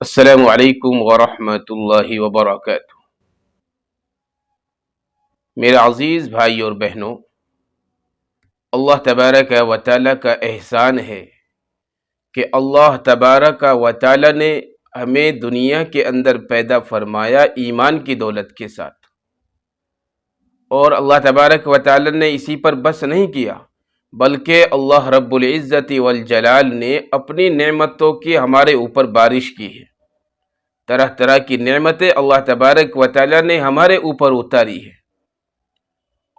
السلام علیکم ورحمۃ اللہ وبرکاتہ۔ میرے عزیز بھائی اور بہنوں، اللہ تبارک و تعالی کا احسان ہے کہ اللہ تبارک و تعالی نے ہمیں دنیا کے اندر پیدا فرمایا ایمان کی دولت کے ساتھ، اور اللہ تبارک و تعالی نے اسی پر بس نہیں کیا بلکہ اللہ رب العزت والجلال نے اپنی نعمتوں کی ہمارے اوپر بارش کی ہے۔ طرح طرح کی نعمتیں اللہ تبارک و تعالی نے ہمارے اوپر اتاری ہے،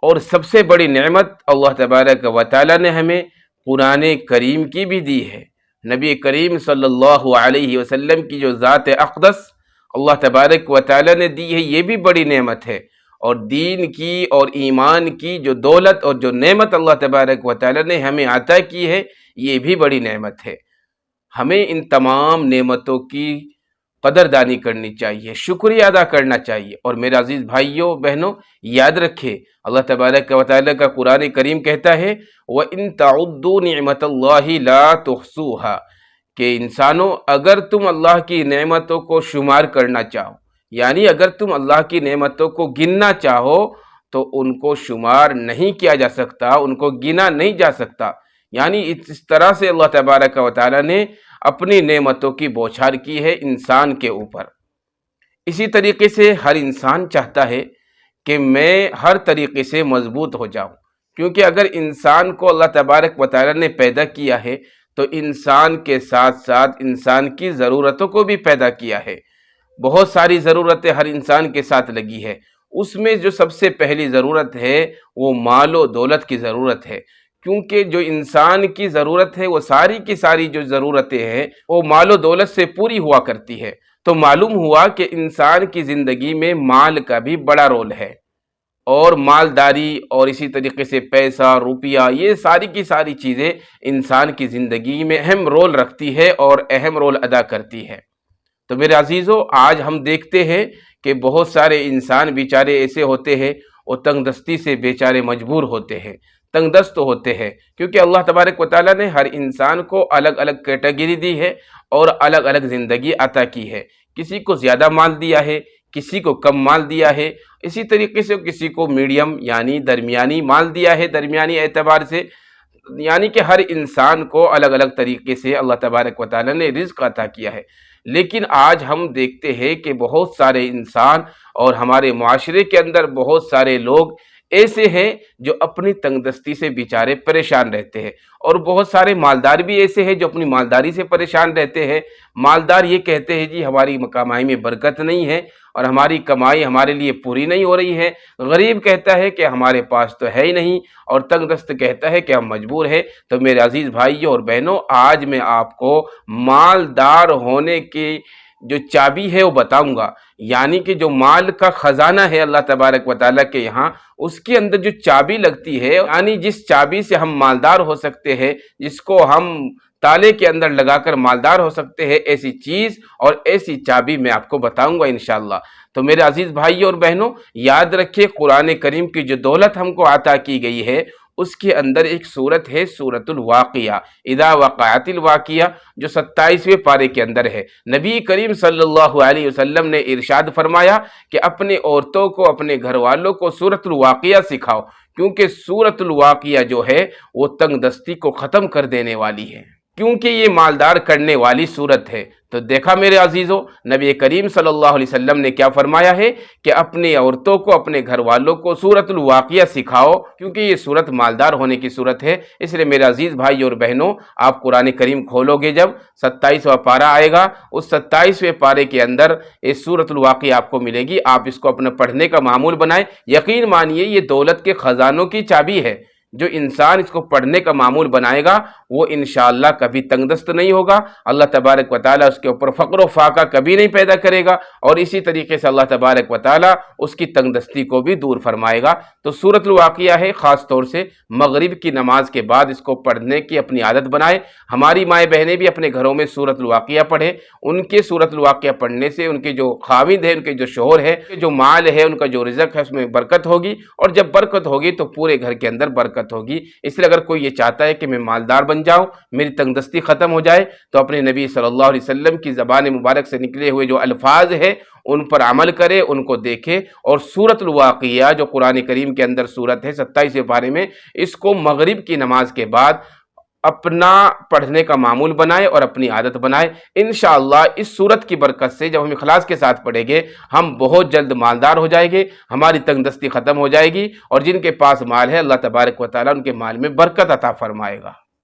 اور سب سے بڑی نعمت اللہ تبارک و تعالی نے ہمیں قرآن کریم کی بھی دی ہے۔ نبی کریم صلی اللہ علیہ وسلم کی جو ذات اقدس اللہ تبارک و تعالی نے دی ہے، یہ بھی بڑی نعمت ہے، اور دین کی اور ایمان کی جو دولت اور جو نعمت اللہ تبارک و تعالی نے ہمیں عطا کی ہے، یہ بھی بڑی نعمت ہے۔ ہمیں ان تمام نعمتوں کی قدردانی کرنی چاہیے، شکریہ ادا کرنا چاہیے۔ اور میرے عزیز بھائیوں بہنوں، یاد رکھیں اللہ تبارک و تعالیٰ کا قرآن کریم کہتا ہے وَإِن تَعُدُّوا نِعْمَةَ اللَّهِ لَا تُحْصُوهَا، کہ انسانوں اگر تم اللہ کی نعمتوں کو شمار کرنا چاہو، یعنی اگر تم اللہ کی نعمتوں کو گننا چاہو تو ان کو شمار نہیں کیا جا سکتا، ان کو گنا نہیں جا سکتا۔ یعنی اس طرح سے اللہ تبارک و تعالیٰ نے اپنی نعمتوں کی بوچھار کی ہے انسان کے اوپر۔ اسی طریقے سے ہر انسان چاہتا ہے کہ میں ہر طریقے سے مضبوط ہو جاؤں، کیونکہ اگر انسان کو اللہ تبارک و تعالیٰ نے پیدا کیا ہے تو انسان کے ساتھ ساتھ انسان کی ضرورتوں کو بھی پیدا کیا ہے۔ بہت ساری ضرورتیں ہر انسان کے ساتھ لگی ہے، اس میں جو سب سے پہلی ضرورت ہے وہ مال و دولت کی ضرورت ہے، کیونکہ جو انسان کی ضرورت ہے وہ ساری کی ساری جو ضرورتیں ہیں وہ مال و دولت سے پوری ہوا کرتی ہے۔ تو معلوم ہوا کہ انسان کی زندگی میں مال کا بھی بڑا رول ہے، اور مالداری اور اسی طریقے سے پیسہ، روپیہ، یہ ساری کی ساری چیزیں انسان کی زندگی میں اہم رول رکھتی ہے اور اہم رول ادا کرتی ہے۔ تو میرے عزیزوں، آج ہم دیکھتے ہیں کہ بہت سارے انسان بیچارے ایسے ہوتے ہیں، وہ تنگ دستی سے بیچارے مجبور ہوتے ہیں، تنگ دست ہوتے ہیں، کیونکہ اللہ تبارک و تعالیٰ نے ہر انسان کو الگ الگ کیٹیگری دی ہے اور الگ الگ زندگی عطا کی ہے۔ کسی کو زیادہ مال دیا ہے، کسی کو کم مال دیا ہے، اسی طریقے سے کسی کو میڈیم یعنی درمیانی مال دیا ہے، درمیانی اعتبار سے، یعنی کہ ہر انسان کو الگ الگ طریقے سے اللہ تبارک و تعالیٰ نے رزق عطا کیا ہے۔ لیکن آج ہم دیکھتے ہیں کہ بہت سارے انسان اور ہمارے معاشرے کے اندر بہت سارے لوگ ایسے ہیں جو اپنی تنگ دستی سے بیچارے پریشان رہتے ہیں، اور بہت سارے مالدار بھی ایسے ہیں جو اپنی مالداری سے پریشان رہتے ہیں۔ مالدار یہ کہتے ہیں جی ہماری کمائی میں برکت نہیں ہے اور ہماری کمائی ہمارے لیے پوری نہیں ہو رہی ہے۔ غریب کہتا ہے کہ ہمارے پاس تو ہے ہی نہیں، اور تنگ دست کہتا ہے کہ ہم مجبور ہیں۔ تو میرے عزیز بھائیوں اور بہنوں، آج میں آپ کو مالدار ہونے کی جو چابی ہے وہ بتاؤں گا، یعنی کہ جو مال کا خزانہ ہے اللہ تبارک و تعالیٰ کے یہاں، اس کے اندر جو چابی لگتی ہے، یعنی جس چابی سے ہم مالدار ہو سکتے ہیں، جس کو ہم تالے کے اندر لگا کر مالدار ہو سکتے ہیں، ایسی چیز اور ایسی چابی میں آپ کو بتاؤں گا انشاءاللہ۔ تو میرے عزیز بھائی اور بہنوں، یاد رکھیں قرآن کریم کی جو دولت ہم کو عطا کی گئی ہے، اس کے اندر ایک سورت ہے سورۃ الواقعہ، اذا وقعت الواقعہ، جو 27ویں پارے کے اندر ہے۔ نبی کریم صلی اللہ علیہ وسلم نے ارشاد فرمایا کہ اپنے عورتوں کو، اپنے گھر والوں کو سورۃ الواقعہ سکھاؤ، کیونکہ سورۃ الواقعہ جو ہے وہ تنگ دستی کو ختم کر دینے والی ہے، کیونکہ یہ مالدار کرنے والی صورت ہے۔ تو دیکھا میرے عزیزوں، نبی کریم صلی اللہ علیہ وسلم نے کیا فرمایا ہے کہ اپنی عورتوں کو، اپنے گھر والوں کو سورۃ الواقعہ سکھاؤ، کیونکہ یہ صورت مالدار ہونے کی صورت ہے۔ اس لیے میرے عزیز بھائی اور بہنوں، آپ قرآن کریم کھولو گے، جب 27واں پارہ آئے گا، اس 27ویں پارے کے اندر یہ سورۃ الواقعہ آپ کو ملے گی۔ آپ اس کو اپنے پڑھنے کا معمول بنائیں، یقین مانیے یہ دولت کے خزانوں کی چابی ہے۔ جو انسان اس کو پڑھنے کا معمول بنائے گا وہ انشاءاللہ کبھی تنگ دست نہیں ہوگا، اللہ تبارک و تعالیٰ اس کے اوپر فقر و فاقہ کبھی نہیں پیدا کرے گا، اور اسی طریقے سے اللہ تبارک و تعالیٰ اس کی تنگ دستی کو بھی دور فرمائے گا۔ تو سورۃ الواقعہ ہے، خاص طور سے مغرب کی نماز کے بعد اس کو پڑھنے کی اپنی عادت بنائے۔ ہماری مائیں بہنیں بھی اپنے گھروں میں سورۃ الواقعہ پڑھیں، ان کے سورۃ الواقعہ پڑھنے سے ان کے جو خاوند ہے، ان کے جو شوہر ہے، جو مال ہے، ان کا جو رزق ہے، اس میں برکت ہوگی، اور جب برکت ہوگی تو پورے گھر کے اندر برکت برکت ہوگی۔ اس لیے اگر کوئی یہ چاہتا ہے کہ میں مالدار بن جاؤں، میری تنگ دستی ختم ہو جائے، تو اپنے نبی صلی اللہ علیہ وسلم کی زبان مبارک سے نکلے ہوئے جو الفاظ ہیں ان پر عمل کرے، ان کو دیکھے، اور سورۃ الواقعہ جو قرآن کریم کے اندر سورت ہے 27ویں پارے میں، اس کو مغرب کی نماز کے بعد اپنا پڑھنے کا معمول بنائے اور اپنی عادت بنائے۔ انشاءاللہ اس سورت کی برکت سے جب ہم اخلاص کے ساتھ پڑھیں گے، ہم بہت جلد مالدار ہو جائیں گے، ہماری تنگ دستی ختم ہو جائے گی، اور جن کے پاس مال ہے اللہ تبارک و تعالیٰ ان کے مال میں برکت عطا فرمائے گا۔